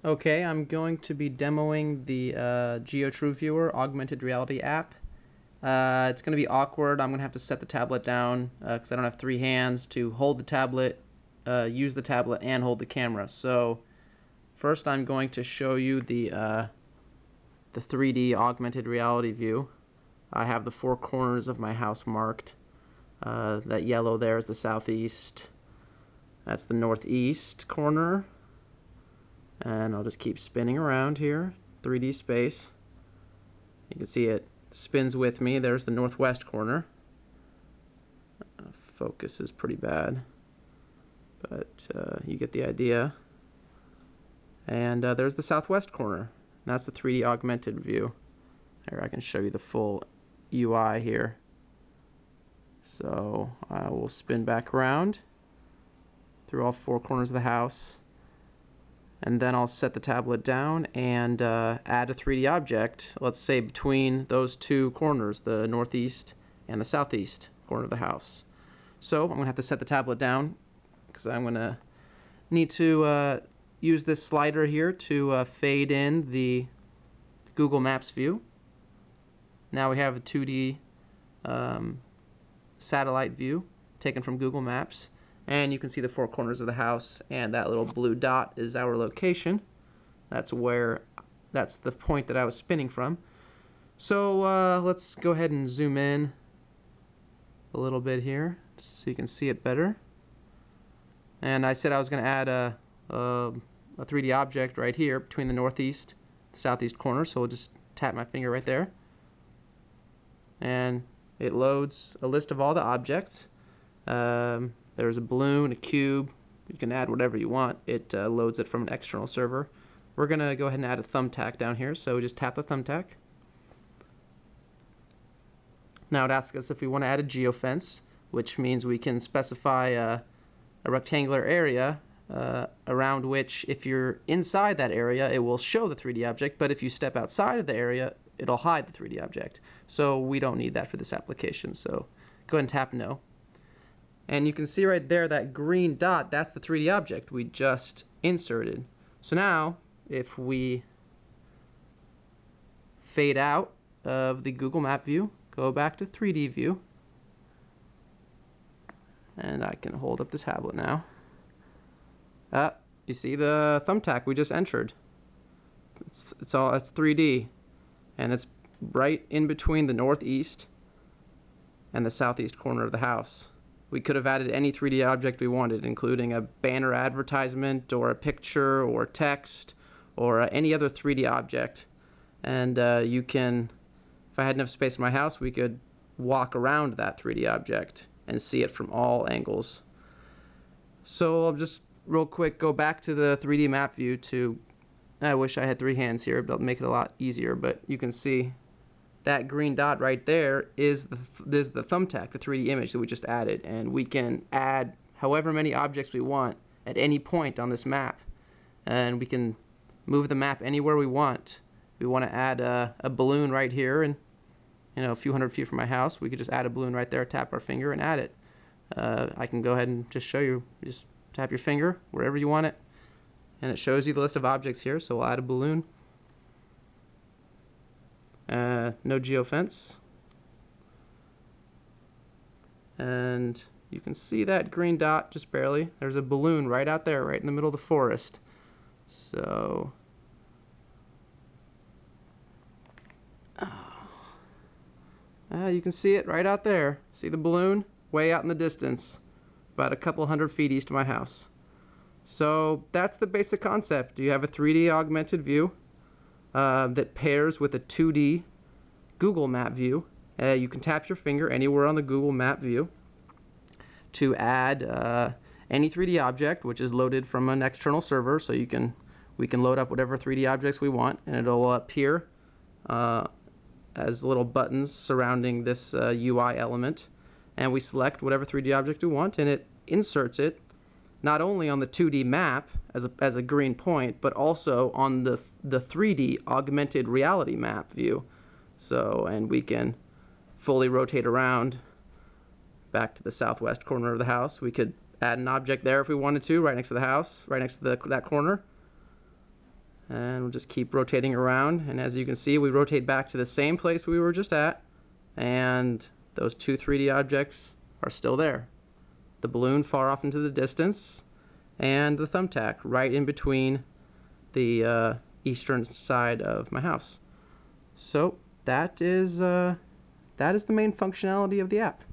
Okay, I'm going to be demoing the GeoTrueViewer augmented reality app. It's going to be awkward. I'm going to have to set the tablet down because I don't have three hands to hold the tablet, use the tablet, and hold the camera. So first I'm going to show you the 3D augmented reality view. I have the four corners of my house marked. That yellow there is the southeast. That's the northeast corner. And I'll just keep spinning around here, 3D space. You can see it spins with me. There's the northwest corner. Focus is pretty bad, but you get the idea. And there's the southwest corner. That's the 3D augmented view. Here, I can show you the full UI here. So I will spin back around through all four corners of the house. And then I'll set the tablet down and add a 3D object, let's say between those two corners, the northeast and the southeast corner of the house. So I'm going to have to set the tablet down because I'm going to need to use this slider here to fade in the Google Maps view. Now we have a 2D satellite view taken from Google Maps. And you can see the four corners of the house, and that little blue dot is our location. That's the point that I was spinning from. So let's go ahead and zoom in a little bit here so you can see it better. And I said I was going to add a 3D object right here between the northeast and southeast corner, so we'll just tap my finger right there. And it loads a list of all the objects. There's a balloon, a cube. You can add whatever you want. It loads it from an external server. We're going to go ahead and add a thumbtack down here, so just tap the thumbtack. Now it asks us if we want to add a geofence, which means we can specify a rectangular area around which, if you're inside that area, it will show the 3D object, but if you step outside of the area, it'll hide the 3D object. So we don't need that for this application, so go ahead and tap no. And you can see right there that green dot, that's the 3D object we just inserted. So now, if we fade out of the Google Map view, go back to 3D view, and I can hold up the tablet now. You see the thumbtack we just entered. It's 3D, and it's right in between the northeast and the southeast corner of the house. We could have added any 3D object we wanted, including a banner advertisement or a picture or text or any other 3D object. And you can, if I had enough space in my house, we could walk around that 3D object and see it from all angles. So I'll just real quick go back to the 3D map view to, I wish I had three hands here, but it'll make it a lot easier, but you can see that green dot right there is the thumbtack, the 3D image that we just added, and we can add however many objects we want at any point on this map, and we can move the map anywhere we want. We want to add a balloon right here, and a few hundred feet from my house, we could just add a balloon right there, tap our finger, and add it. I can go ahead and just show you. Just tap your finger wherever you want it, and it shows you the list of objects here. So we'll add a balloon. No geofence, and you can see that green dot just barely. There's a balloon right out there, right in the middle of the forest. So you can see it right out there. See the balloon way out in the distance, about a couple hundred feet east of my house. So that's the basic concept. You have a 3D augmented view that pairs with a 2D Google Map view. You can tap your finger anywhere on the Google Map view to add any 3D object, which is loaded from an external server. So we can load up whatever 3D objects we want, and it'll appear as little buttons surrounding this UI element. And we select whatever 3D object we want, and it inserts it not only on the 2D map as a green point, but also on the 3D augmented reality map view. So, and we can fully rotate around back to the southwest corner of the house. We could add an object there if we wanted to, right next to the house, right next to that corner. And we'll just keep rotating around, and as you can see, we rotate back to the same place we were just at, and those two 3D objects are still there. The balloon far off into the distance, and the thumbtack right in between the eastern side of my house. So that is the main functionality of the app.